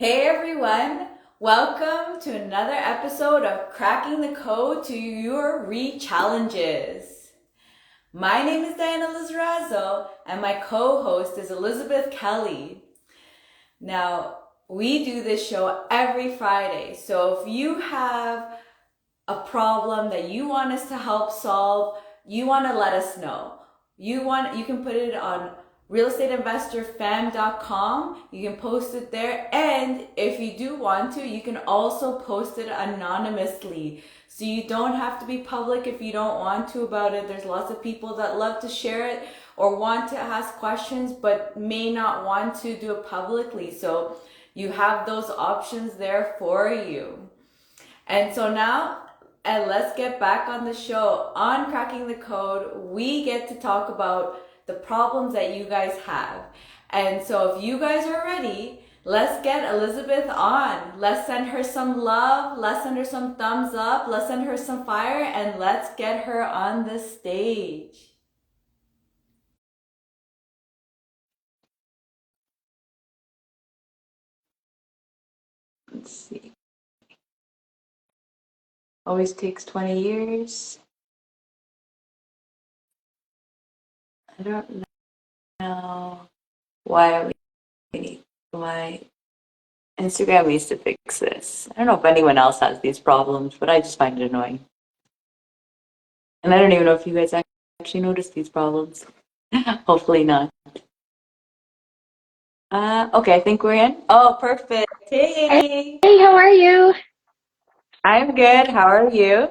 Hey everyone, welcome to another episode of Cracking the Code to Your Re-Challenges. My name is Diana Lizarazo and my co-host is Elizabeth Kelly. Now, we do this show every Friday, so if you have a problem that you want us to help solve, you want to let us know. You can put it on realestateinvestorfam.com. You can post it there, and if you do want to, you can also post it anonymously. So you don't have to be public if you don't want to about it. There's lots of people that love to share it or want to ask questions but may not want to do it publicly. So you have those options there for you. And so now, and let's get back on the show. On Cracking the Code, we get to talk about the problems that you guys have. And so if you guys are ready, let's get Elizabeth on. Let's send her some love. Let's send her some thumbs up. Let's send her some fire, and let's get her on the stage. Let's see. Always takes 20 years. I don't know why Instagram needs to fix this. I don't know if anyone else has these problems, but I just find it annoying. And I don't even know if you guys actually notice these problems. Hopefully not. Okay, I think we're in. Oh, perfect. Hey, Hey, how are you? I'm good. How are you?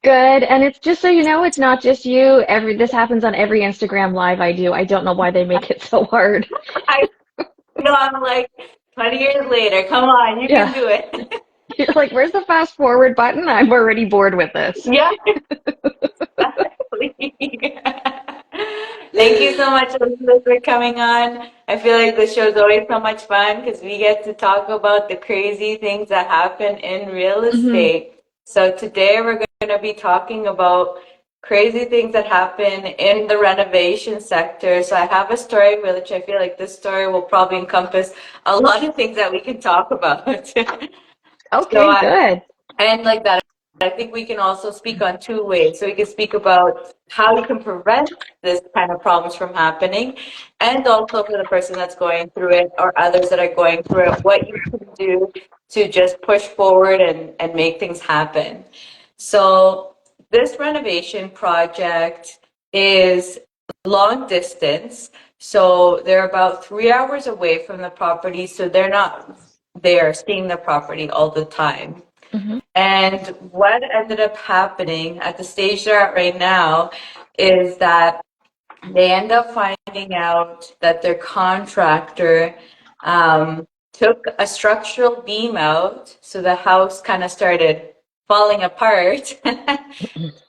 Good. And it's just so you know, it's not just you. This happens on every Instagram live I do. I don't know why they make it so hard. I know I'm like 20 years later. Come on, you can Yeah. do it. You're like, where's the fast forward button? I'm already bored with this. Yeah, exactly. Thank you so much, Elizabeth, for coming on. I feel like the show's always so much fun because we get to talk about the crazy things that happen in real Hmm. estate. So today we're going to be talking about crazy things that happen in the renovation sector. So I have a story which I feel like this story will probably encompass a lot of things that we can talk about. So Okay, good. and like that, I think we can also speak on two ways. So we can speak about how you can prevent this kind of problems from happening, and also for the person that's going through it or others that are going through it, what you can do to just push forward and make things happen. So this renovation project is long distance. So they're about 3 hours away from the property. So they're not there seeing the property all the time. Hmm. And what ended up happening at the stage they're at right now is that they end up finding out that their contractor took a structural beam out, so the house kind of started falling apart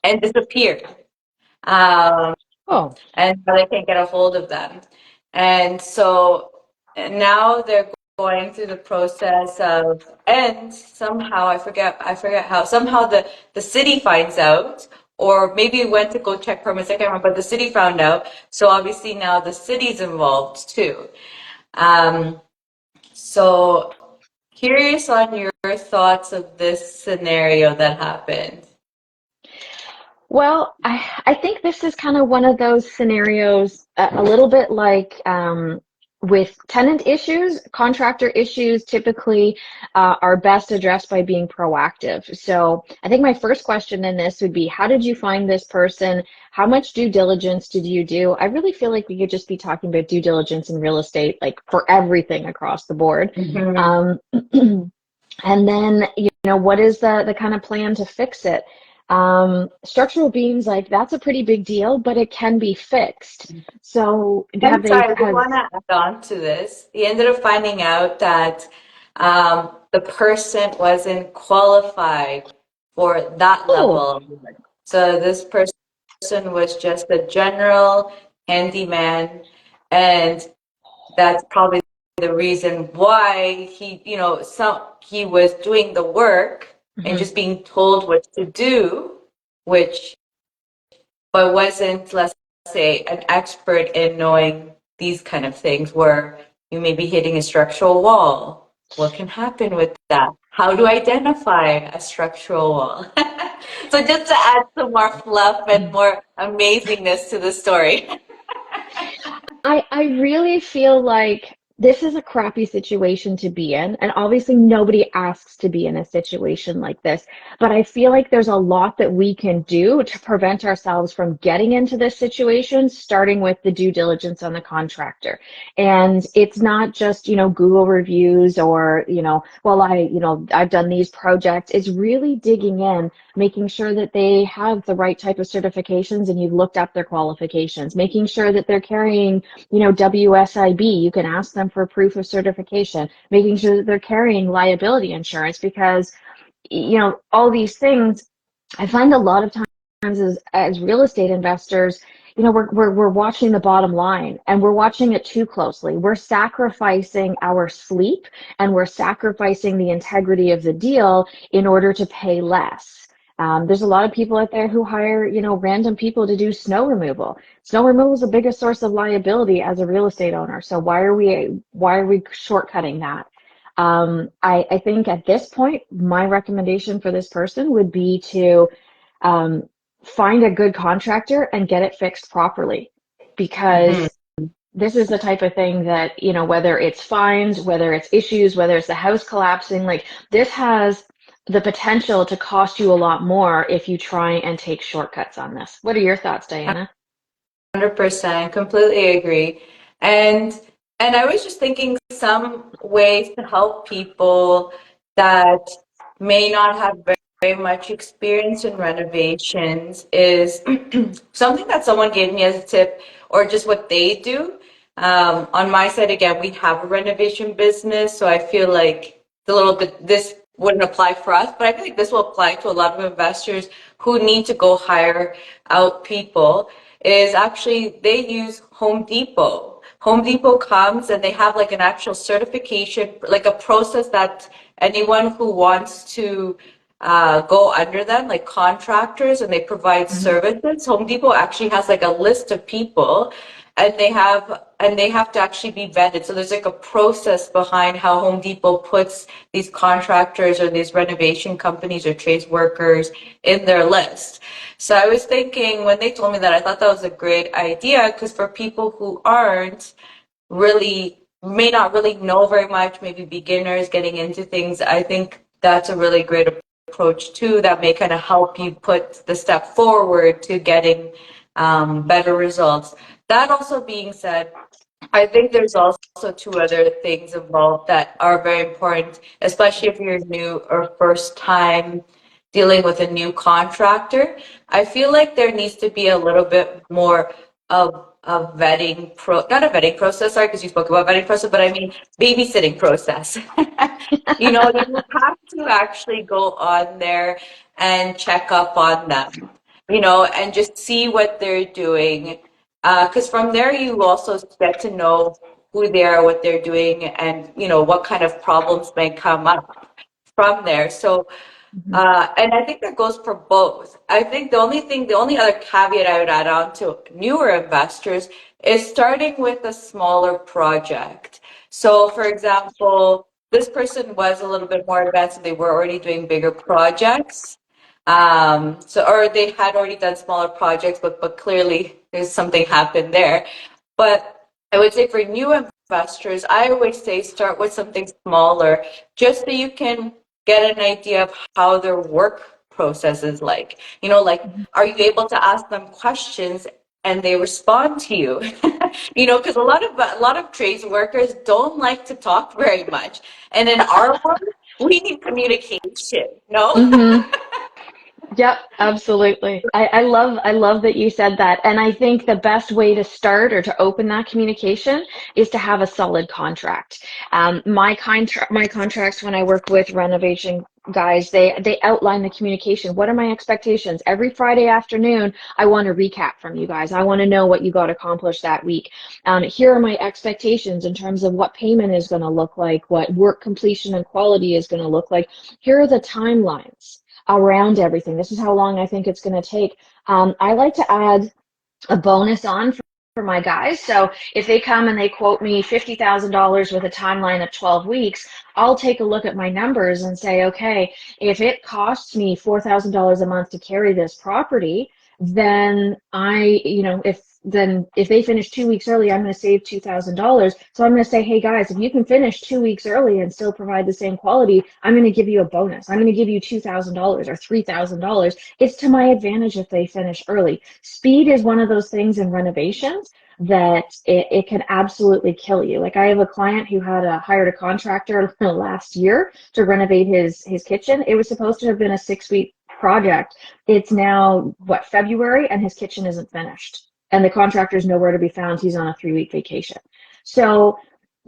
and disappeared. Um, Oh, and they can't get a hold of them. And so now they're going through the process of, and somehow I forget how, somehow the city finds out, or maybe went to go check permits, I can't remember, but the city found out. So obviously now the city's involved too. Um, so curious on your thoughts of this scenario that happened. well, I think this is kind of one of those scenarios, a little bit like with tenant issues, contractor issues typically are best addressed by being proactive. So I think my first question in this would be, how did you find this person? How much due diligence did you do? I really feel like we could just be talking about due diligence in real estate, like for everything across the board. Mhm. Um, and then, what is the kind of plan to fix it? Structural beams, like that's a pretty big deal, but it can be fixed. So have I'm they, sorry, I did want to add on to this. He ended up finding out that the person wasn't qualified for that oh, level. So this person was just a general handyman, and that's probably the reason why he was doing the work and mhm. just being told what to do, which but wasn't, let's say, an expert in knowing these kind of things where you may be hitting a structural wall. what can happen with that? How to identify a structural wall? So just to add some more fluff and more amazingness to the story. I really feel like this is a crappy situation to be in. And obviously, nobody asks to be in a situation like this. But I feel like there's a lot that we can do to prevent ourselves from getting into this situation, starting with the due diligence on the contractor. And it's not just, Google reviews or, well, I've done these projects. It's really digging in, making sure that they have the right type of certifications and you've looked up their qualifications, making sure that they're carrying WSIB, you can ask them for proof of certification, making sure that they're carrying liability insurance because, all these things, I find a lot of times as real estate investors, we're watching the bottom line and we're watching it too closely. We're sacrificing our sleep and we're sacrificing the integrity of the deal in order to pay less. There's a lot of people out there who hire, random people to do snow removal. Snow removal is the biggest source of liability as a real estate owner. So why are we shortcutting that? I think at this point, my recommendation for this person would be to um, find a good contractor and get it fixed properly, Mhm. because this is the type of thing that, whether it's fines, whether it's issues, whether it's the house collapsing, like this has the potential to cost you a lot more if you try and take shortcuts on this. What are your thoughts, Diana? 100%, completely agree. And I was just thinking some ways to help people that may not have very much experience in renovations is something that someone gave me as a tip or just what they do. On my side, again, we have a renovation business, so I feel like it's a little bit, this wouldn't apply for us, but I feel like this will apply to a lot of investors who need to go hire out people is actually they use Home Depot. Home Depot comes and they have like an actual certification, like a process that anyone who wants to go under them, like contractors, and they provide Mhm. services. Home Depot actually has like a list of people, and they have to actually be vetted. So there's like a process behind how Home Depot puts these contractors or these renovation companies or trades workers in their list. So I was thinking when they told me that, I thought that was a great idea because for people who aren't really, may not really know very much, maybe beginners getting into things, I think that's a really great approach too that may kind of help you put the step forward to getting better results. That also being said, I think there's also two other things involved that are very important, especially if you're new or first time dealing with a new contractor. I feel like there needs to be a little bit more of a vetting not a vetting process, sorry, because you spoke about vetting process, but I mean babysitting process. You have to actually go on there and check up on them, and just see what they're doing. Because from there, you also get to know who they are, what they're doing, and what kind of problems may come up from there. So, Mhm. and I think that goes for both. I think the only other caveat I would add on to newer investors is starting with a smaller project. So, for example, this person was a little bit more advanced and they were already doing bigger projects. Or they had already done smaller projects, but clearly there's something happened there. But I would say for new investors, I always say start with something smaller, just so you can get an idea of how their work process is like. Like, are you able to ask them questions and they respond to you? Because a lot of trades workers don't like to talk very much, and in our world, we need communication. No. Mhm. Yep, absolutely. I love that you said that. And I think the best way to start or to open that communication is to have a solid contract. My contracts when I work with renovation guys, they outline the communication. What are my expectations? Every Friday afternoon, I want a recap from you guys. I want to know what you got accomplished that week. Here are my expectations in terms of what payment is going to look like, what work completion and quality is going to look like. Here are the timelines around everything. This is how long I think it's going to take. I like to add a bonus on for for my guys. So if they come and they quote me $50,000 with a timeline of 12 weeks, I'll take a look at my numbers and say, okay, if it costs me $4,000 a month to carry this property, then if they finish 2 weeks early, I'm going to save $2,000. So I'm going to say, hey guys, if you can finish 2 weeks early and still provide the same quality, I'm going to give you a bonus. I'm going to give you $2,000 or $3,000. It's to my advantage if they finish early. Speed is one of those things in renovations that it can absolutely kill you. Like I have a client who had hired a contractor last year to renovate his kitchen. It was supposed to have been a 6-week project. It's now February, and his kitchen isn't finished. And the contractor's nowhere to be found. He's on a 3-week vacation. So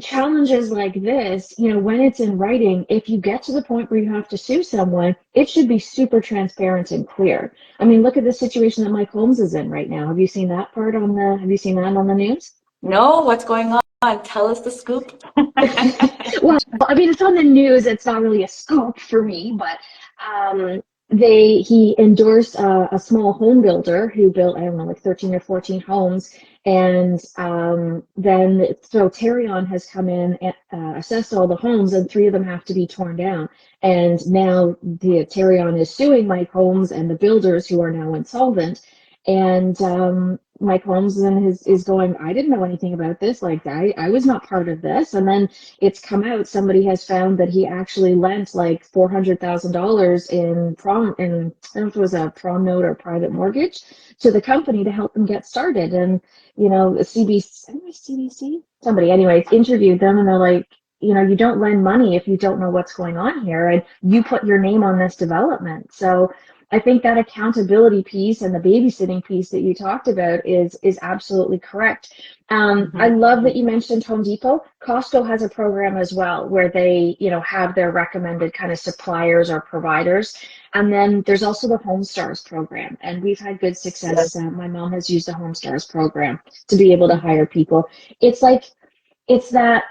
challenges like this, when it's in writing, if you get to the point where you have to sue someone, it should be super transparent and clear. I mean, look at the situation that Mike Holmes is in right now. Have you seen that have you seen that on the news? No, what's going on? Tell us the scoop. Well, I mean, it's on the news. It's not really a scoop for me, but he endorsed a small home builder who built, I don't know, like 13 or 14 homes. And then so Tarion has come in and assessed all the homes, and 3 of them have to be torn down. And now the Tarion is suing Mike Holmes and the builders, who are now insolvent. And Mike Holmes then is going, I didn't know anything about this. Like I was not part of this. And then it's come out, somebody has found that he actually lent like $400,000 in I don't know if it was a prom note or private mortgage to the company to help them get started. And CBC, somebody anyways interviewed them, and they're like, you don't lend money if you don't know what's going on here, and you put your name on this development. So I think that accountability piece and the babysitting piece that you talked about is absolutely correct. I love that you mentioned Home Depot. Costco has a program as well where they, have their recommended kind of suppliers or providers. And then there's also the Home Stars program, and we've had good success. My mom has used the Home Stars program to be able to hire people. It's that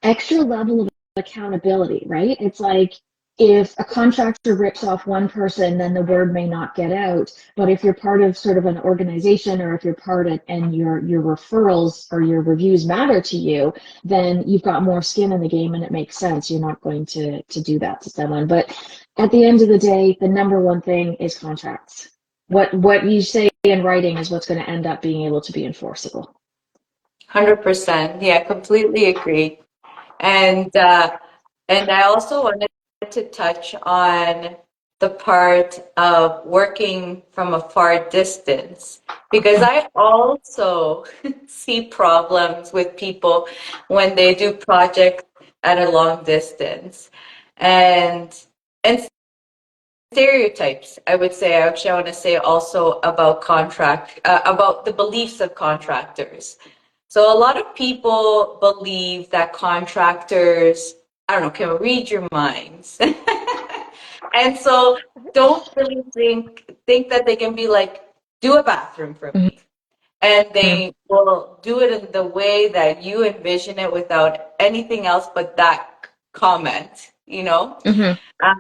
extra level of accountability, right? It's like, if a contractor rips off one person, then the word may not get out. But if you're part of sort of an organization, or if you're part of, and your referrals or your reviews matter to you, then you've got more skin in the game, and it makes sense. You're not going to do that to someone. But at the end of the day, the number one thing is contracts. What you say in writing is what's going to end up being able to be enforceable. 100%. Yeah, completely agree. And I also wanted to touch on the part of working from a far distance, because I also see problems with people when they do projects at a long distance, and and stereotypes. I would say, actually, I want to say also about about the beliefs of contractors. So a lot of people believe that contractors, I don't know, can read your minds. And so don't really think that they can be like, do a bathroom for me. And they will do it in the way that you envision it without anything else but that comment, Mm-hmm.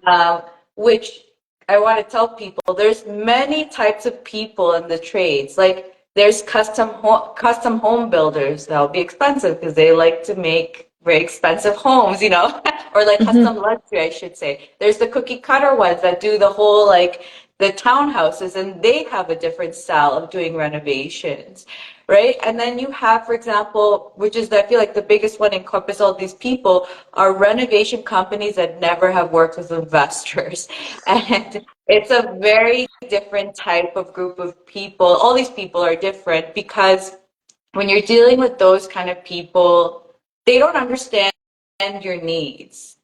uh, which I want to tell people, there's many types of people in the trades. Like there's custom home builders that'll be expensive because they like to make very expensive homes, or like Mm-hmm. custom luxury, I should say. There's the cookie cutter ones that do the whole like the townhouses, and they have a different style of doing renovations, right? And then you have, for example, which is I feel like the biggest one encompass all these people, are renovation companies that never have worked with investors. And it's a very different type of group of people. All these people are different because when you're dealing with those kind of people, they don't understand your needs.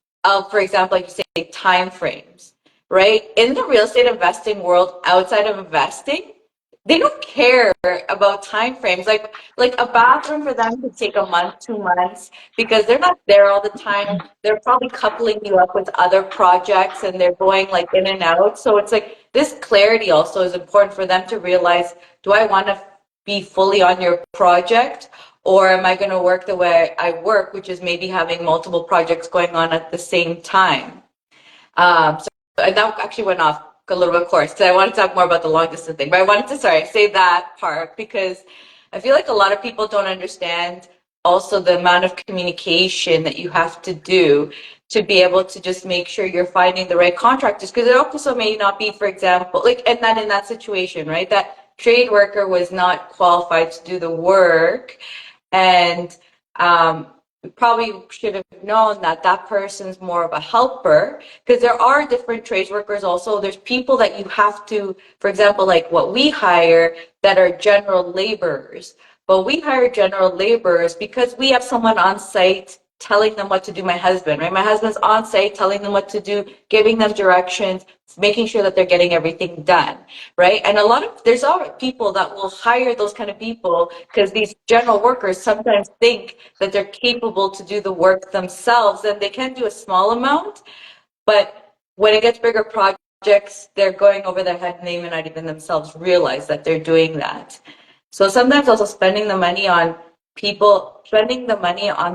For example, like you say, time frames, right? In the real estate investing world, outside of investing, they don't care about time frames. Like a bathroom for them could take a month, 2 months, because they're not there all the time. They're probably coupling you up with other projects, and they're going like in and out. So it's like this clarity also is important for them to realize, do I want to be fully on your project, or am I going to work the way I work, which is maybe having multiple projects going on at the same time? So and that actually went off a little bit course because I wanted to talk more about the long distance thing, but I wanted to, sorry, say that part because I feel like a lot of people don't understand also the amount of communication that you have to do to be able to just make sure you're finding the right contractors. Because it also may not be, for example, like, and that in that situation, right? That trade worker was not qualified to do the work. And we probably should have known that that person's more of a helper, because there are different trades workers also. There's people that you have to, for example, like what we hire that are general laborers. But we hire general laborers because we have someone on site telling them what to do. My husband, right? My husband's on site telling them what to do, giving them directions, making sure that they're getting everything done, right? And a lot of there's all people that will hire those kind of people because these general workers sometimes think that they're capable to do the work themselves, and they can do a small amount, but when it gets bigger projects, they're going over their head and they may not even themselves realize that they're doing that. So sometimes also spending the money on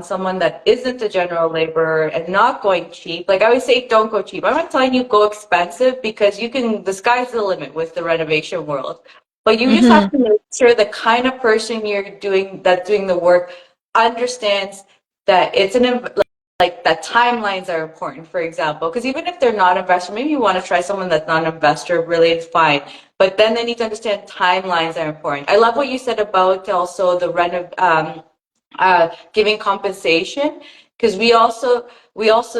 someone that isn't a general laborer and not going cheap. Like I always say, don't go cheap. I'm not telling you go expensive, because the sky's the limit with the renovation world. But you just have to make sure the kind of person that's doing the work understands that it's like that timelines are important, for example, because even if they're not an investor, maybe you want to try someone that's not an investor, really, it's fine. But then they need to understand timelines are important. I love what you said about also the giving compensation, because we also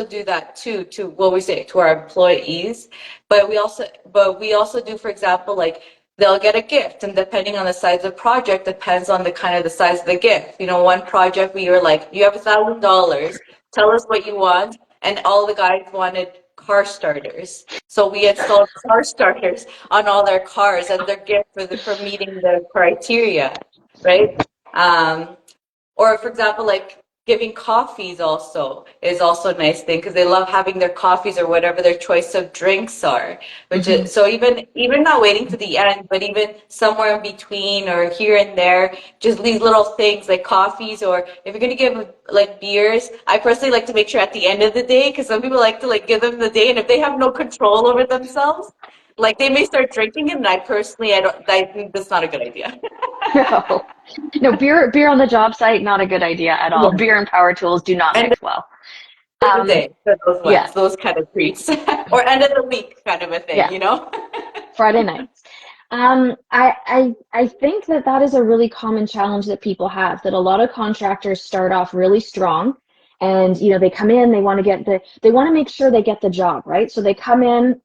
do that too, to what we say to our employees, but we also do, for example, like they'll get a gift, and depending on the size of the project depends on the kind of the size of the gift. One project we were like, you have $1,000, tell us what you want, and all the guys wanted car starters, so we installed car starters on all their cars as their gift for meeting the criteria, right? um, or for example, like giving coffees also is also a nice thing, because they love having their coffees or whatever their choice of drinks are. Which is so even not waiting to the end, but even somewhere in between or here and there, just these little things like coffees, or if you're gonna give like beers, I personally like to make sure at the end of the day, because some people like to like give them the day, and if they have no control over themselves, like they may start drinking it, and I think that's not a good idea. No, no, beer on the job site, not a good idea at all. Yeah. Beer and power tools do not And mix well. of the Um, day for those yeah, ones, those kind of treats, or end of the week kind of a thing, yeah, you know? Friday nights. I think that that is a really common challenge that people have, that a lot of contractors start off really strong, and they come in, they want to make sure they get the job, right? So they come in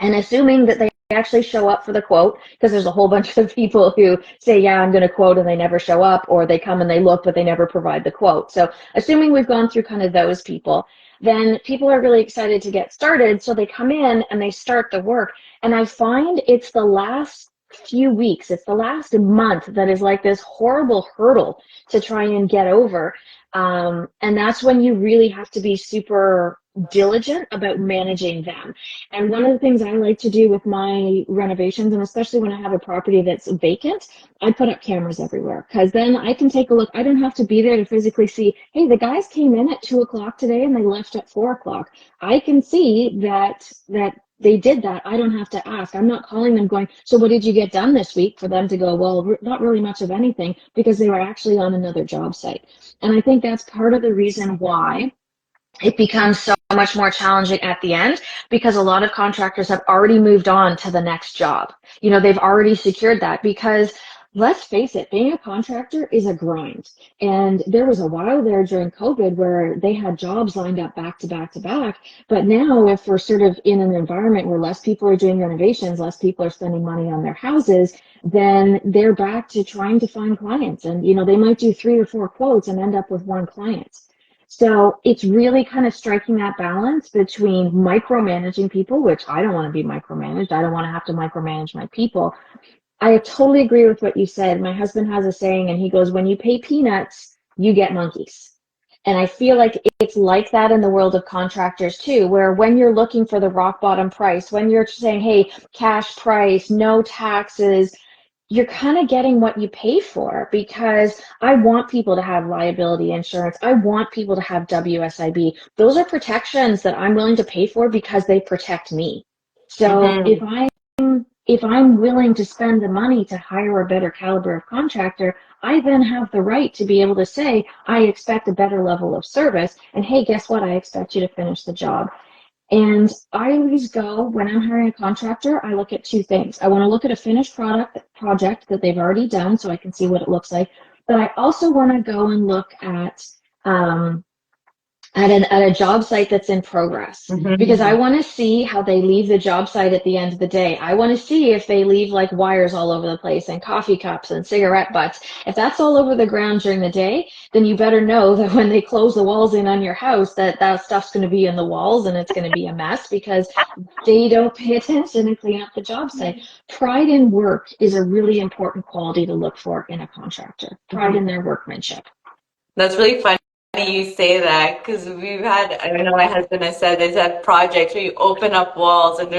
and assuming that they actually show up for the quote, because there's a whole bunch of people who say, yeah, I'm going to quote, and they never show up, or they come and they look, but they never provide the quote. So assuming we've gone through kind of those people, then people are really excited to get started. So they come in and they start the work. And I find it's the last few weeks, it's the last month that is like this horrible hurdle to try and get over. And that's when you really have to be super diligent about managing them. And one of the things I like to do with my renovations, and especially when I have a property that's vacant, I put up cameras everywhere, because then I can take a look. I don't have to be there to physically see, hey, the guys came in at 2 o'clock today and they left at 4 o'clock. I can see that they did that. I don't have to ask. I'm not calling them going, so what did you get done this week? For them to go, well, not really much of anything, because they were actually on another job site. And I think that's part of the reason why it becomes so much more challenging at the end, because a lot of contractors have already moved on to the next job. They've already secured that, because let's face it, being a contractor is a grind. And there was a while there during COVID where they had jobs lined up back to back to back. But now, if we're sort of in an environment where less people are doing renovations, less people are spending money on their houses, then they're back to trying to find clients. And, they might do 3 or 4 quotes and end up with one client. So it's really kind of striking that balance between micromanaging people, which I don't want to be micromanaged. I don't want to have to micromanage my people. I totally agree with what you said. My husband has a saying, and he goes, when you pay peanuts, you get monkeys. And I feel like it's like that in the world of contractors too, where when you're looking for the rock bottom price, when you're saying, hey, cash price, no taxes, you're kind of getting what you pay for, because I want people to have liability insurance. I want people to have WSIB. Those are protections that I'm willing to pay for because they protect me. So Mm-hmm. if I'm willing to spend the money to hire a better caliber of contractor, I then have the right to be able to say, I expect a better level of service. And hey, guess what? I expect you to finish the job. And I always go, when I'm hiring a contractor, I look at two things. I want to look at a finished project that they've already done so I can see what it looks like. But I also want to go and look um, at a job site that's in progress because I Mm-hmm. want to see how they leave the job site at the end of the day. I want to see if they leave like wires all over the place and coffee cups and cigarette butts. If that's all over the ground during the day, then you better know that when they close the walls in on your house, that stuff's going to be in the walls and it's going to be a mess because they don't pay attention and clean up the job site. Pride in work is a really important quality to look for in a contractor. Pride in their workmanship. That's really funny you say that because we've had, I know my husband has said, there's had projects where you open up walls and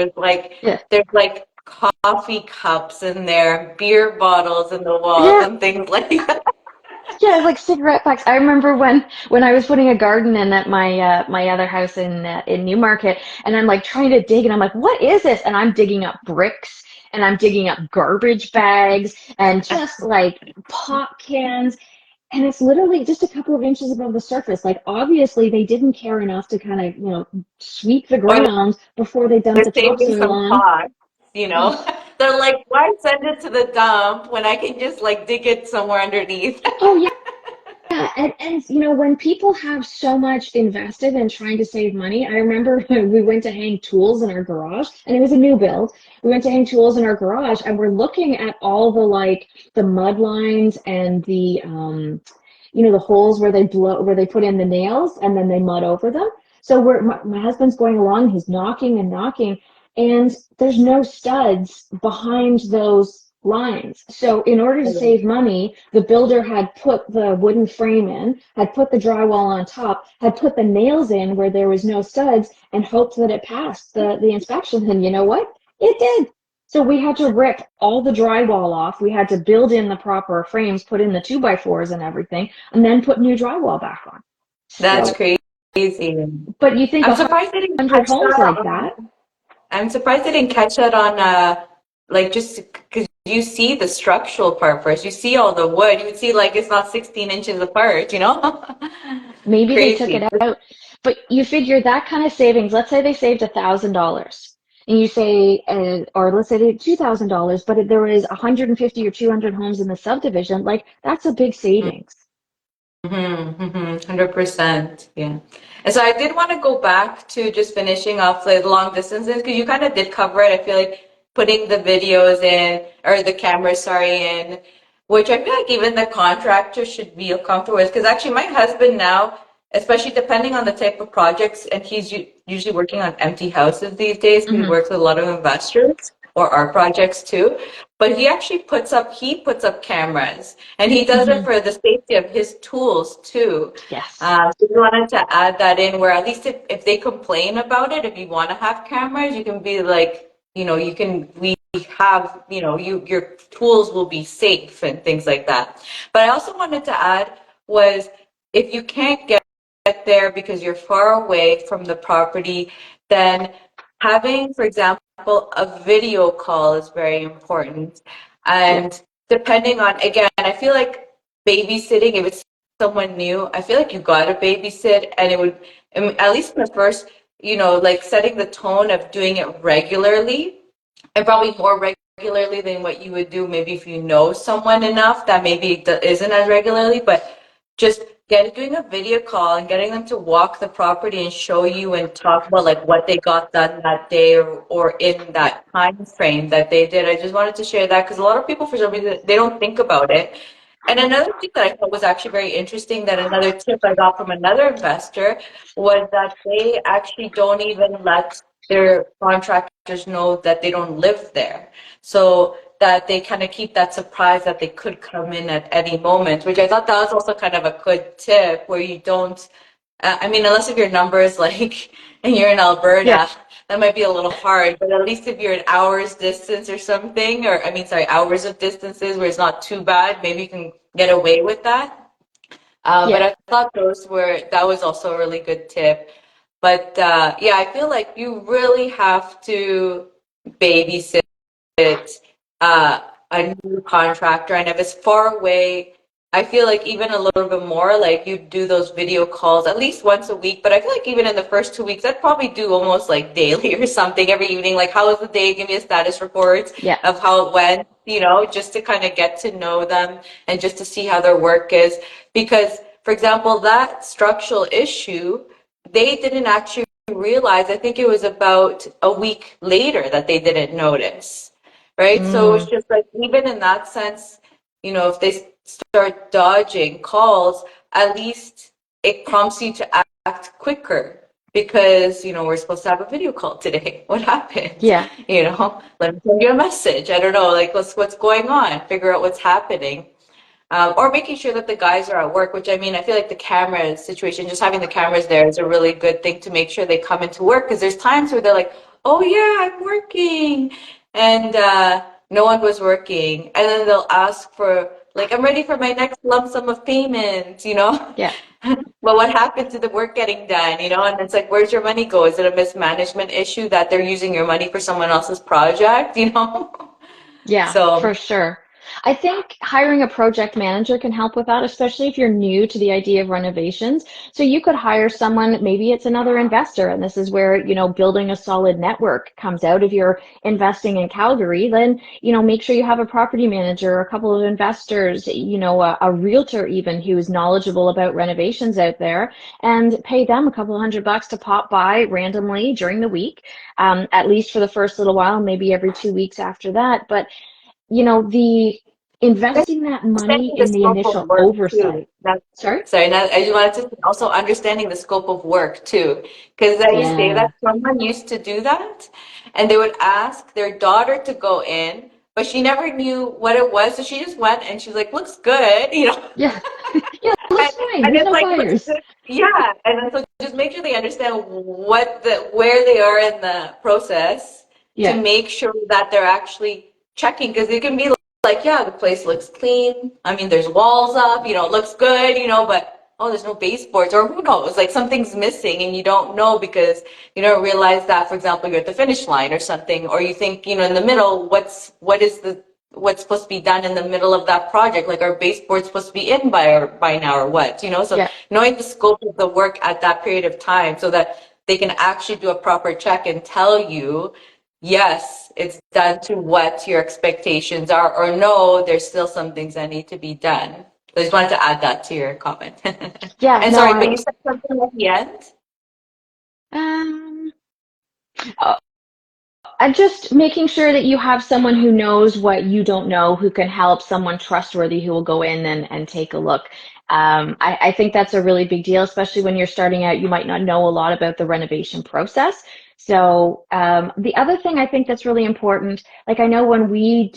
Yeah. there's like coffee cups in there, beer bottles in the walls Yeah. and things like that. Yeah, like cigarette packs. I remember when I was putting a garden in at my other house in Newmarket, and I'm like trying to dig, and I'm like, what is this? And I'm digging up bricks, and I'm digging up garbage bags, and just like pop cans, and it's literally just a couple of inches above the surface. Like obviously they didn't care enough to kind of sweep the Or ground before they dumped they're the saving topsoil some on. costs, you know? Oh, They're like, why send it to the dump when I can just like dig it somewhere underneath? oh yeah. Yeah, and when people have so much invested in trying to save money, I remember we went to hang tools in our garage, and it was a new build. We went to hang tools in our garage, and we're looking at all the like the mud lines and the holes where they put in the nails and then they mud over them. So my husband's going along, he's knocking and knocking, and there's no studs behind those lines. So in order to save money, the builder had put the wooden frame in, had put the drywall on top, had put the nails in where there was no studs, and hoped that it passed the inspection. And you know what? It did. So we had to rip all the drywall off. We had to build in the proper frames, put in the 2x4s and everything, and then put new drywall back on. That's So, crazy. but you think I'm a surprised they didn't hundred catch homes that like on. that? I'm surprised they didn't catch that on, like just because you see the structural part first. You see all the wood. You would see like it's not 16 inches apart, you know? Maybe they took Crazy. it out. But you figure that kind of savings, let's say they saved $1,000. And you say, or let's say they did $2,000, but if there was 150 or 200 homes in the subdivision, like that's a big savings. Mm-hmm, mm-hmm, 100%. Yeah. And so I did want to go back to just finishing off the long distances because you kind of did cover it. I feel like putting the videos in or the cameras, sorry, in, which I feel like even the contractor should be comfortable with. Because actually, my husband now, especially depending on the type of projects, and he's usually working on empty houses these days. He Hmm. works with a lot of investors or our projects too. But he puts up cameras, and he does it Hmm. for the safety of his tools too. Yes. So we wanted to add that in where at least if they complain about it, if you want to have cameras, you can be like, we have, your tools will be safe and things like that. But I also wanted to add was if you can't get there because you're far away from the property, then having, for example, a video call is very important. Yeah. And depending on, again, I feel like babysitting, if it's someone new, I feel like you gotta babysit, and it would, at least in the first, like setting the tone of doing it regularly, and probably more regularly than what you would do maybe if you know someone enough that maybe isn't as regularly, but just doing a video call and getting them to walk the property and show you and talk about like what they got done that day or in that time frame that they did. I just wanted to share that because a lot of people for some reason they don't think about it. And another thing that I thought was actually very interesting, that another tip I got from another investor was that they actually don't even let their contractors know that they don't live there. So that they kind of keep that surprise that they could come in at any moment, which I thought that was also kind of a good tip where you don't, I mean, unless if your number is like, and you're in Yeah. Alberta, that might be a little hard, but at least if you're an hour's distance or something, or I mean, sorry, hours of distances where it's not too bad, maybe you can get away with that. But Yeah. I thought that was also a really good tip. But yeah, I feel like you really have to babysit uh, a new contractor, and if it's far away, I feel like even a little bit more, like you do those video calls at least once a week. But I feel like even in the first 2 weeks, I'd probably do almost like daily or something every evening. Like, how was the day? Give me a status report Yeah. of how it went, just to kind of get to know them and just to see how their work is. Because, for example, that structural issue, they didn't actually realize, I think it was about a week later that they didn't notice, right? So it's Mm, just like, even in that sense, if they start dodging calls, at least it prompts you to act quicker because, we're supposed to have a video call today. What happened? yeah. Let me send you a message. I don't know, like what's going on, figure out what's happening. Or making sure that the guys are at work, which I mean, I feel like the camera situation, just having the cameras there is a really good thing to make sure they come into work because there's times where they're like, oh yeah, I'm working. And no one was working. And then they'll ask for, like, I'm ready for my next lump sum of payment. Yeah. But what happened to the work getting done? And it's like, where's your money go? Is it a mismanagement issue that they're using your money for someone else's project? Yeah, So for sure. I think hiring a project manager can help with that, especially if you're new to the idea of renovations. So you could hire someone, maybe it's another investor, and this is where, building a solid network comes out. If you're investing in Calgary, then, make sure you have a property manager, a couple of investors, a realtor even who's knowledgeable about renovations out there, and pay them a couple of $100 to pop by randomly during the week, at least for the first little while, maybe every 2 weeks after that. But the investing that money understanding the in the scope of initial work too. oversight. Sorry? Sorry, I just wanted to also understanding the scope of work too, because I used to say Yeah. that someone used to do that, and they would ask their daughter to go in, but she never knew what it was, so she just went and she's like, "Looks good." Yeah. Yeah, And, looks fine. and There's it's no like, looks fires. good. Yeah. And then so just make sure they understand where they are in the process to Yeah. make sure that they're actually checking. Because it can be like, yeah, the place looks clean. I mean, there's walls up, it looks good, but oh, there's no baseboards or who knows, like something's missing and you don't know because you don't realize that, for example, you're at the finish line or something, or you think, in the middle, what's supposed to be done in the middle of that project? Like, our baseboard's supposed to be in by now or what? So Yeah. knowing the scope of the work at that period of time so that they can actually do a proper check and tell you, yes, it's done to what your expectations are, or no, there's still some things that need to be done. So I just wanted to add that to your comment. Yeah. And No, sorry, but you I said something at the end? um And just making sure that you have someone who knows what you don't know, who can help, someone trustworthy who will go in and take a look. I think that's a really big deal, especially when you're starting out. You might not know a lot about the renovation process. So the other thing I think that's really important, like I know when we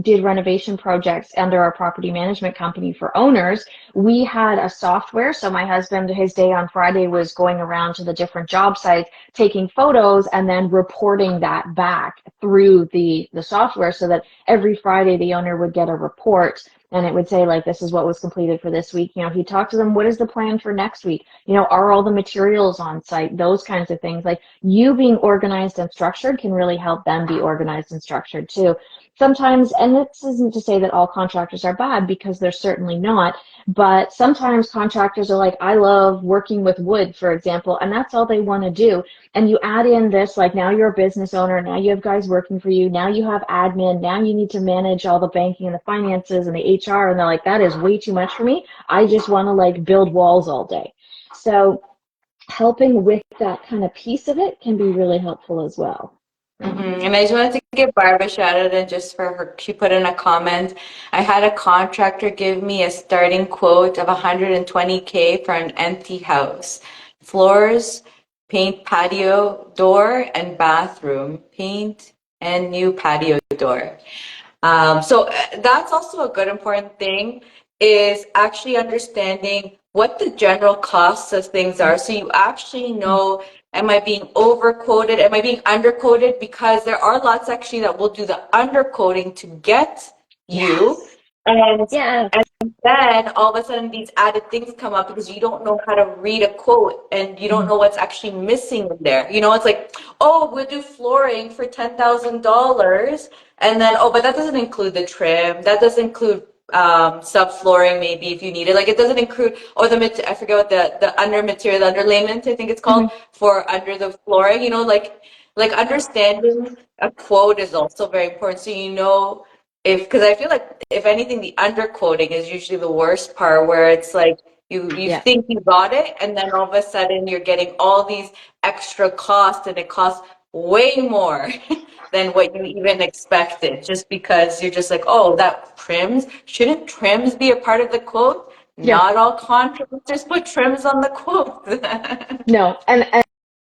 did renovation projects under our property management company for owners, we had a software. So my husband, his day on Friday was going around to the different job sites taking photos and then reporting that back through the software so that every Friday the owner would get a report and it would say like this is what was completed for this week. He talked to them, what is the plan for next week? Are all the materials on site? Those kinds of things. Like you being organized and structured can really help them be organized and structured too. Sometimes, and this isn't to say that all contractors are bad because they're certainly not, but sometimes contractors are like, I love working with wood, for example, and that's all they want to do. And you add in this, like now you're a business owner, now you have guys working for you, now you have admin, now you need to manage all the banking and the finances and the HR, and they're like, that is way too much for me. I just want to like build walls all day. So helping with that kind of piece of it can be really helpful as well. And I just wanted to give Barb a shout out and just for her, she put in a comment. I had a contractor give me a starting quote of 120K for an empty house. Floors, paint patio door, and bathroom. Paint and new patio door. So that's also a good important thing is actually understanding what the general costs of things are. So you actually know, am I being overquoted? Am I being underquoted? Because there are lots actually that will do the underquoting to get you. Yes. And Yeah. then all of a sudden these added things come up because you don't know how to read a quote and you don't Mhm. know what's actually missing in there. You know, it's like, oh, we'll do flooring for $10,000. And then, oh, but that doesn't include the trim. That doesn't include subflooring maybe if you need it. Like it doesn't include, or I forget what the under material, the underlayment, I think it's called, Mhm. for under the flooring, you know, like understanding a quote is also very important. So you know if, because I feel like if anything, the underquoting is usually the worst part, where it's like you Yeah. think you got it, and then all of a sudden you're getting all these extra costs, and it costs way more than what you even expected, just because you're just like, oh, that trims, shouldn't trims be a part of the quote? Yeah. Not all contractors put trims on the quote. No.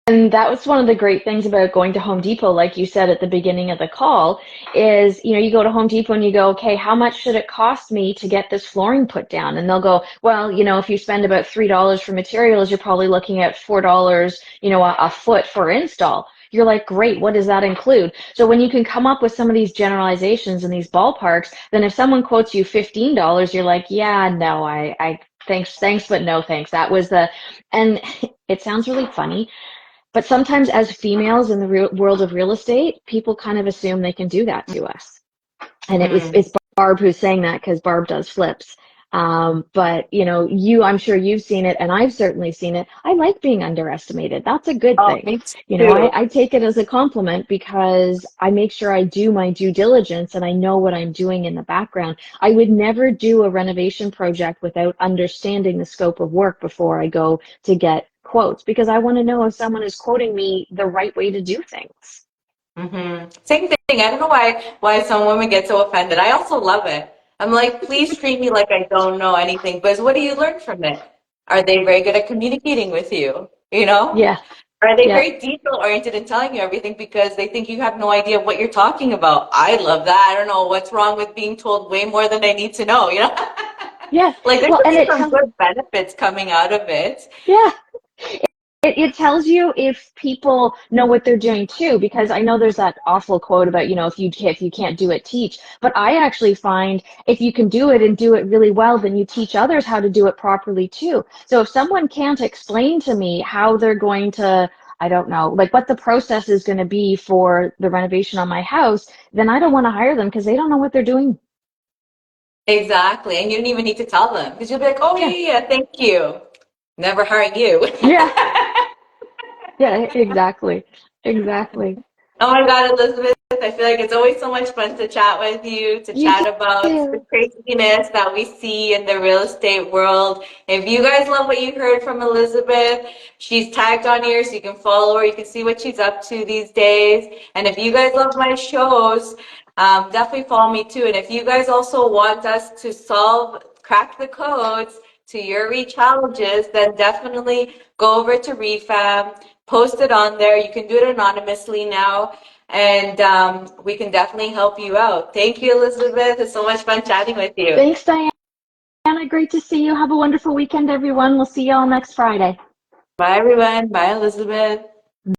And that was one of the great things about going to Home Depot, like you said at the beginning of the call, is, you go to Home Depot and you go, okay, how much should it cost me to get this flooring put down? And they'll go, well, if you spend about $3 for materials, you're probably looking at $4, a foot for install. You're like, great, what does that include? So when you can come up with some of these generalizations and these ballparks, then if someone quotes you $15, you're like, yeah, no, thanks, but no thanks. That was and it sounds really funny, but sometimes as females in the world of real estate, people kind of assume they can do that to us. And Mhm. it's Barb who's saying that because Barb does flips. But I'm sure you've seen it, and I've certainly seen it. I like being underestimated. That's a good Oh, thing. me I, too. I take it as a compliment because I make sure I do my due diligence and I know what I'm doing in the background. I would never do a renovation project without understanding the scope of work before I go to get quotes, because I want to know if someone is quoting me the right way to do things. Same thing. I don't know why some women get so offended. I also love it. I'm like, please treat me like I don't know anything. But what do you learn from it? Are they very good at communicating with you? You know? Yeah, Are they yeah, very detail oriented in telling you everything because they think you have no idea what you're talking about? I love that. I don't know what's wrong with being told way more than I need to know, you know? yeah. Like there Well, could and be it some tells, good benefits coming out of it. yeah. It tells you if people know what they're doing too, because I know there's that awful quote about, if you can't do it, teach. But I actually find if you can do it and do it really well, then you teach others how to do it properly too. So if someone can't explain to me how they're going to, I don't know, like what the process is going to be for the renovation on my house, then I don't want to hire them because they don't know what they're doing. Exactly. And you don't even need to tell them because you'll be like, oh, yeah, Yeah. yeah, yeah, thank you. Never hire you. Yeah. Yeah, exactly. Exactly. Oh my God, Elizabeth, I feel like it's always so much fun to chat with you, to You chat about the too. craziness that we see in the real estate world. If you guys love what you heard from Elizabeth, she's tagged on here so you can follow her. You can see what she's up to these days. And if you guys love my shows, definitely follow me too. And if you guys also want us to crack the codes to your challenges, then definitely go over to Refam, post it on there. You can do it anonymously now, and we can definitely help you out. Thank you, Elizabeth. It's so much fun chatting with you. Thanks, Diana. Great to see you. Have a wonderful weekend, everyone. We'll see you all next Friday. Bye, everyone. Bye, Elizabeth.